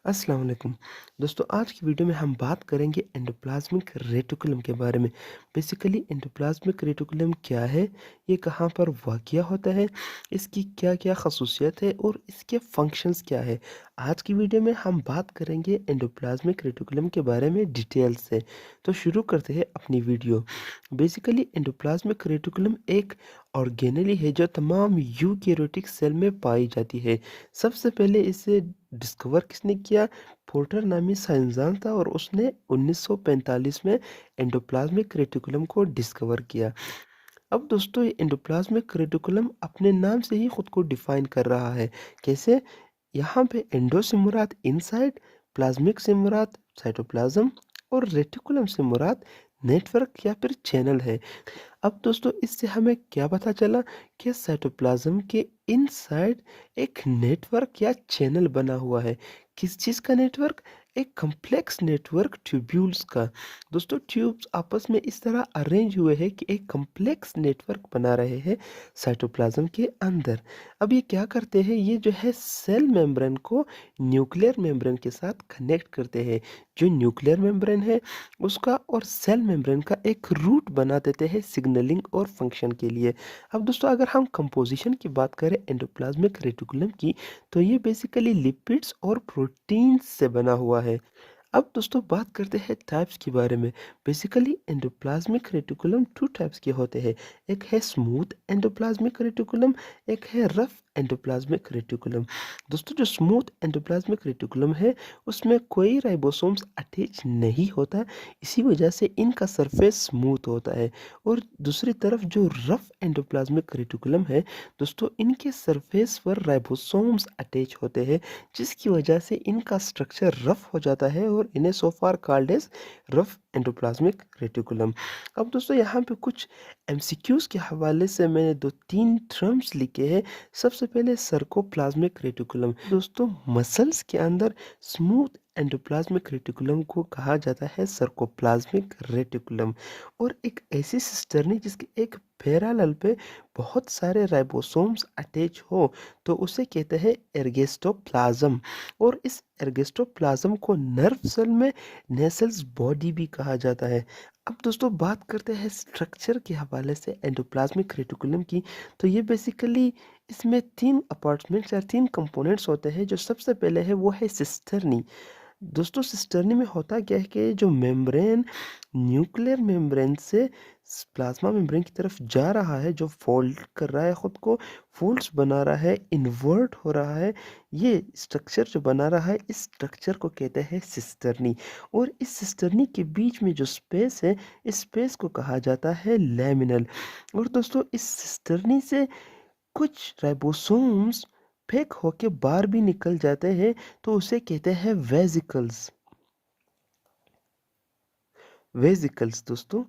अस्सलाम वालेकुम। दोस्तों आज की वीडियो में हम बात करेंगे एंडोप्लाज़्मिक रेटिकुलम के बारे में। बेसिकली एंडोप्लाज़्मिक रेटिकुलम क्या है? ये कहाँ पर वाक़या होता है? इसकी क्या-क्या ख़ासूसियत है और इसके फ़ंक्शंस क्या है? आज की वीडियो में हम बात करेंगे एंडोप्लाज़्मिक रेटिकुलम के बारे में डिटेल से। तो शुरू करते हैं अपनी वीडियो। बेसिकली एंडोप्लाज़्मिक रेटिकुलम एक ऑर्गेनेली है जो तमाम यूकेरियोटिक सेल में पाई जाती है। सबसे पहले इसे डिस्कवर किसने किया? पोर्टर नामी साइंसदान था और उसने 1945 में एंडोप्लाज्मिक रेटिकुलम को डिस्कवर किया। अब दोस्तों ये एंडोप्लाज्मिक रेटिकुलम अपने नाम से ही खुद को डिफाइन कर रहा है। कैसे? यहाँ पे एंडो से मुराद इनसाइड, प्लाज्मिक से मुराद साइटोप्लाज्म और रेटिकुलम से मुराद नेटवर्क या फिर चैनल है। अब दोस्तों इससे हमें क्या पता चला कि साइटोप्लाज्म के इनसाइड एक नेटवर्क या चैनल बना हुआ है। किस चीज़ का नेटवर्क? एक कॉम्प्लेक्स नेटवर्क ट्यूब्यूल्स का। दोस्तों ट्यूब्स आपस में इस तरह अरेंज हुए हैं कि एक कॉम्प्लेक्स नेटवर्क बना रहे हैं साइटोप्लाज्म के अंदर। अब ये क्या करते हैं? ये जो है सेल मेम्ब्रेन को न्यूक्लियर मेम्ब्रेन के साथ कनेक्ट करते हैं। जो न्यूक्लियर मेम्ब्रेन है उसका और सेल मेम्ब्रेन का एक रूट बना देते हैं सिग्नलिंग और फंक्शन के लिए। अब दोस्तों अगर हम कंपोजिशन की बात करें एंडोप्लाज्मिक रेटिकुलम की, तो ये बेसिकली लिपिड्स और प्रोटीन्स से बना हुआ है। अब दोस्तों बात करते हैं टाइप्स के बारे में। बेसिकली एंडोप्लाज्मिक रेटिकुलम 2 टाइप्स के होते हैं। एक है स्मूथ एंडोप्लाज्मिक रेटिकुलम, एक है रफ एंडोप्लाज्मिक रेटिकुलम। दोस्तों जो स्मूथ एंडोप्लाज्मिक रेटिकुलम है उसमें कोई राइबोसोम्स अटैच नहीं होता, इसी वजह से इनका सरफेस स्मूथ होता है। और दूसरी तरफ जो रफ एंडोप्लाज्मिक रेटिकुलम है दोस्तों इनके सरफेस पर राइबोसोम्स अटैच होते हैं, जिसकी वजह से इनका स्ट्रक्चर रफ हो जाता है और इन्हें so far called as rough endoplasmic reticulum. अब दोस्तों यहाँ पे कुछ एमसीक्यूज़ के हवाले से मैंने 2-3 टर्म्स लिखे हैं। सबसे पहले सर्कोप्लाज्मिक रेटिकुलम। दोस्तों मसल्स के अंदर स्मूथ एंडोप्लाज्मिक रेटिकुलम को कहा जाता है सर्कोप्लाज्मिक रेटिकुलम। और एक ऐसी सिस्टर्नी जिसके एक पैरेलल पे बहुत सारे राइबोसोम्स अटैच हो तो उसे कहते हैं एर्गोस्टोप्लाज्म। और इस एर्गोस्टोप्लाज्म को नर्व सेल में नेसल्स बॉडी भी कहा जाता है। अब दोस्तों बात करते हैं स्ट्रक्चर के हवाले से एंडोप्लाज्मिक रेटिकुलम की, तो ये बेसिकली इसमें 3 अपार्टमेंट्स या 3 कंपोनेंट्स होते हैं। जो सबसे पहले है वो है सिस्टर्नी। दोस्तों सिस्टर्नी में होता क्या है कि जो मेम्ब्रेन न्यूक्लियर मेम्ब्रेन से प्लाज्मा मेम्ब्रेन की तरफ जा रहा है, जो फोल्ड कर रहा है खुद को, फोल्ड्स बना रहा है, इन्वर्ट हो रहा है, ये स्ट्रक्चर जो बना रहा है इस स्ट्रक्चर को कहते हैं सिस्टर्नी। और इस सिस्टर्नी के बीच में जो स्पेस है इस स्पेस को कहा जाता है लैमिनल। और दोस्तों इस सिस्टर्नी से कुछ राइबोसोम्स फेक होके बाहर भी निकल जाते हैं, तो उसे कहते हैं वेसिकल्स। वेसिकल्स दोस्तों।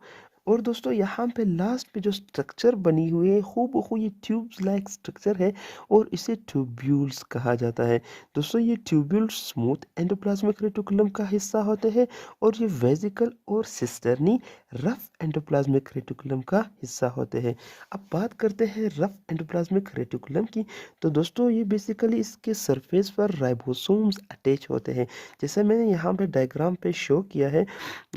और दोस्तों यहाँ पे लास्ट पे जो स्ट्रक्चर बनी हुई है हूबहू ये ट्यूब्स लाइक स्ट्रक्चर है और इसे ट्यूब्यूल्स कहा जाता है। दोस्तों ये ट्यूब्यूल्स स्मूथ एंडोप्लाज्मिक रेटिकुलम का हिस्सा होते हैं और ये वेसिकल और सिस्टर्नी रफ एंडोप्लाज्मिक रेटिकुलम का हिस्सा होते हैं। अब बात करते हैं रफ एंडोप्लाज्मिक रेटिकुलम की, तो दोस्तों ये बेसिकली इसके सरफेस पर राइबोसोम्स अटैच होते हैं। जैसे मैंने यहाँ पे डायग्राम पे शो किया है,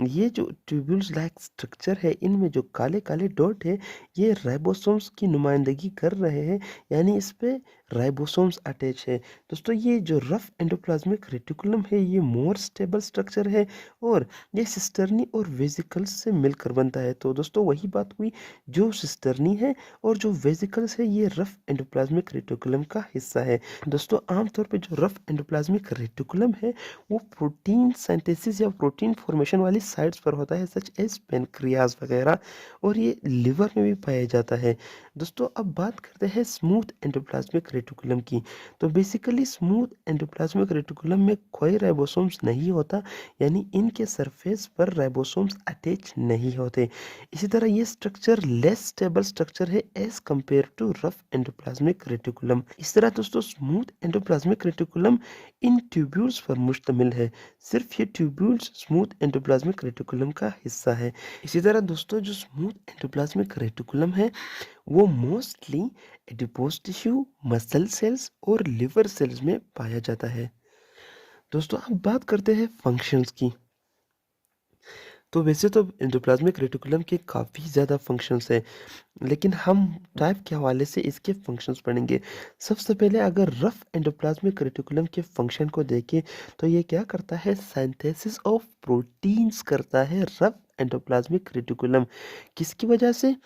ये जो ट्यूब्यूल्स लाइक स्ट्रक्चर है इनमें जो काले काले डॉट है ये राइबोसोम्स की नुमाइंदगी कर रहे हैं, यानी इस पे राइबोसोम्स अटैच है। दोस्तों ये जो रफ एंडोप्लाज्मिक रेटिकुलम है ये मोर स्टेबल स्ट्रक्चर है और ये सिस्टर्नी और वेसिकल्स से मिलकर बनता है। तो दोस्तों वही बात हुई, जो सिस्टर्नी है और जो वेसिकल्स है ये रफ एंडोप्लाज्मिक रेटिकुलम का हिस्सा है। दोस्तों आमतौर पे जो रफ एंडोप्लाज्मिक रेटिकुलम है वो प्रोटीन सिंथेसिस या प्रोटीन फॉर्मेशन वाली साइट्स पर होता है, सच एज पेनक्रियाज वगैरह, और ये लिवर में भी पाया जाता है। दोस्तों अब बात करते हैं स्मूथ एंडोप्लाज्मिक रेटिकुलम की, तो बेसिकली स्मूथ एंडोप्लाज्मिक रेटिकुलम में कोई राइबोसोम्स नहीं होता, यानी इनके सरफेस पर राइबोसोम्स अटैच नहीं होते। इसी तरह ये स्ट्रक्चर लेस स्टेबल स्ट्रक्चर है as compare to rough endoplasmic reticulum. इस तरह दोस्तों स्मूथ एंडोप्लाज्मिक रेटिकुलम इन ट्यूब्यूल्स पर मुश्तमिल है। सिर्फ ये ट्यूब्यूल्स स्मूथ एंडोप्लाज्मिक रेटिकुलम का हिस्सा है। इसी तरह दोस्तों जो स्मूथ एंडोप्लाज्मिक रेटिकुलम है वो mostly adipose tissue, muscle cells और लिवर सेल्स में पाया जाता है। दोस्तों अब बात करते हैं फंक्शंस की। तो वैसे तो एंडोप्लाज्मिक रेटिकुलम के काफ़ी ज़्यादा फंक्शंस हैं, लेकिन हम टाइप के हवाले से इसके फंक्शंस पढ़ेंगे। सबसे पहले अगर रफ एंडोप्लाज्मिक रेटिकुलम के फंक्शन को देखें तो ये क्या करता है, सिंथेसिस ऑफ प्रोटीन्स करता है रफ एंडोप्लाज्मिक रेटिकुलम। किसकी वजह से?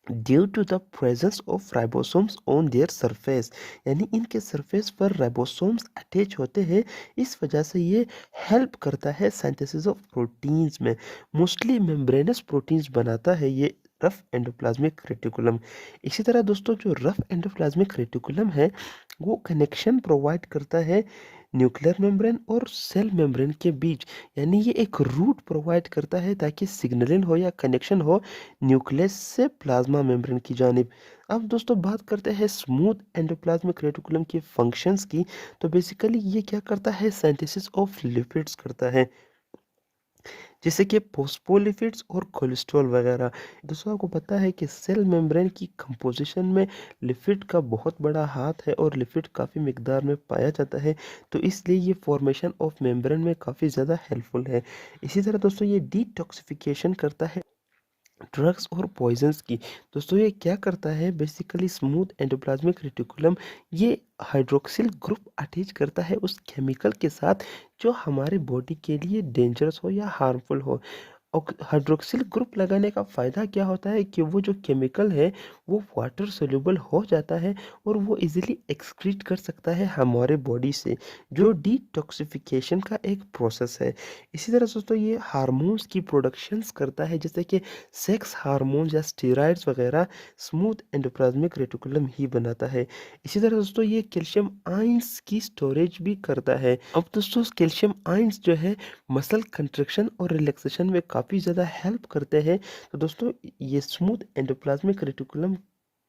Due to the presence of ribosomes on their surface, यानी इनके सरफेस पर राइबोसोम्स अटैच होते हैं। इस वजह से ये हेल्प करता है सिंथेसिस ऑफ प्रोटीन्स में। मोस्टली मेम्ब्रेनस प्रोटीन्स बनाता है ये रफ एंडोप्लाज्मिक रेटिकुलम। इसी तरह दोस्तों जो रफ एंडोप्लाज्मिक रेटिकुलम है वो कनेक्शन प्रोवाइड करता है न्यूक्लियर मेम्ब्रेन और सेल मेम्ब्रेन के बीच, यानी ये एक रूट प्रोवाइड करता है ताकि सिग्नलिंग हो या कनेक्शन हो न्यूक्लियस से प्लाज्मा मेम्ब्रेन की जानिब। अब दोस्तों बात करते हैं स्मूथ एंडोप्लाज्मिक रेटिकुलम के फंक्शंस की। तो बेसिकली ये क्या करता है, सिंथेसिस ऑफ लिपिड्स करता है, जैसे कि फोस्फोलिपिड्स और कोलेस्ट्रॉल वगैरह। दोस्तों आपको पता है कि सेल मेम्ब्रेन की कंपोजिशन में लिपिड का बहुत बड़ा हाथ है और लिपिड काफ़ी मिकदार में पाया जाता है, तो इसलिए ये फॉर्मेशन ऑफ मेम्ब्रेन में काफ़ी ज़्यादा हेल्पफुल है। इसी तरह दोस्तों ये डिटॉक्सिफिकेशन करता है ड्रग्स और पॉइजन्स की। दोस्तों ये क्या करता है, बेसिकली स्मूथ एंडोप्लाज्मिक रेटिकुलम ये हाइड्रोक्सिल ग्रुप अटैच करता है उस केमिकल के साथ जो हमारे बॉडी के लिए डेंजरस हो या हार्मफुल हो। हाइड्रोक्सिल ग्रुप लगाने का फ़ायदा क्या होता है कि वो जो केमिकल है वो वाटर सोल्यूबल हो जाता है और वो इजीली एक्सक्रीट कर सकता है हमारे बॉडी से, जो डिटॉक्सिफिकेशन का एक प्रोसेस है। इसी तरह दोस्तों ये हार्मोन्स की प्रोडक्शंस करता है, जैसे कि सेक्स हार्मोन्स या स्टेरॉइड्स वगैरह स्मूथ एंडोप्लाज्मिक रेटिकुलम ही बनाता है। इसी तरह दोस्तों ये कैल्शियम आयंस की स्टोरेज भी करता है। अब दोस्तों कैल्शियम आयंस जो है मसल कंट्रैक्शन और रिलैक्सेशन में काफ़ी ज़्यादा हेल्प करते हैं। तो दोस्तों ये स्मूथ एंडोप्लाज्मिक रेटिकुलम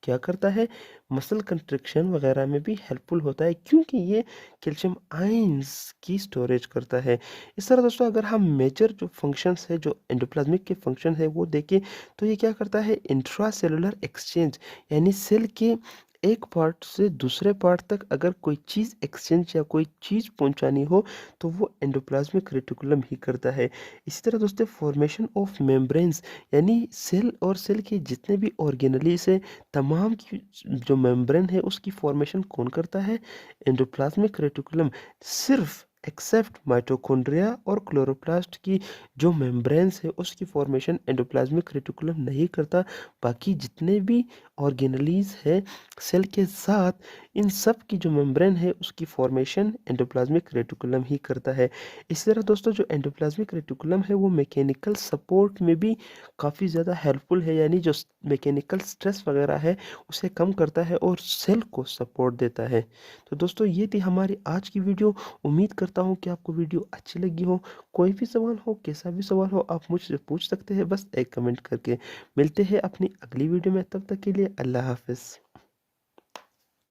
क्या करता है, मसल कंट्रैक्शन वगैरह में भी हेल्पफुल होता है क्योंकि ये कैल्शियम आयंस की स्टोरेज करता है। इस तरह दोस्तों अगर हम मेजर जो फंक्शंस है, जो एंडोप्लाज्मिक के फंक्शन है वो देखें तो ये क्या करता है, इंट्रा सेलुलर एक्सचेंज, यानी सेल के एक पार्ट से दूसरे पार्ट तक अगर कोई चीज़ एक्सचेंज या कोई चीज़ पहुंचानी हो तो वो एंडोप्लाज्मिक रेटिकुलम ही करता है। इसी तरह दोस्तों फॉर्मेशन ऑफ मेम्ब्रेन्स, यानी सेल और सेल के जितने भी ऑर्गेनलीज है तमाम की जो मेम्ब्रेन है उसकी फॉर्मेशन कौन करता है, एंडोप्लाज्मिक रेटिकुलम। सिर्फ एक्सेप्ट माइटोकॉन्ड्रिया और क्लोरोप्लास्ट की जो मेम्ब्रेन्स है उसकी फॉर्मेशन एंडोप्लाज्मिक रेटिकुलम नहीं करता। बाकी जितने भी ऑर्गेनलीज है सेल के साथ, इन सब की जो मेम्ब्रेन है उसकी फॉर्मेशन एंडोप्लाज्मिक रेटिकुलम ही करता है। इसी तरह दोस्तों जो एंडोप्लाज्मिक रेटिकुलम है वो मैकेनिकल सपोर्ट में भी काफ़ी ज़्यादा हेल्पफुल है, यानी जो मैकेनिकल स्ट्रेस वगैरह है उसे कम करता है और सेल को सपोर्ट देता है। तो दोस्तों ये थी हमारी आज की वीडियो। उम्मीद करता हूँ कि आपको वीडियो अच्छी लगी हो। कोई भी सवाल हो, कैसा भी सवाल हो, आप मुझसे पूछ सकते हैं बस एक कमेंट करके। मिलते हैं अपनी अगली वीडियो में, तब तक के लिए अल्लाह हाफिज़।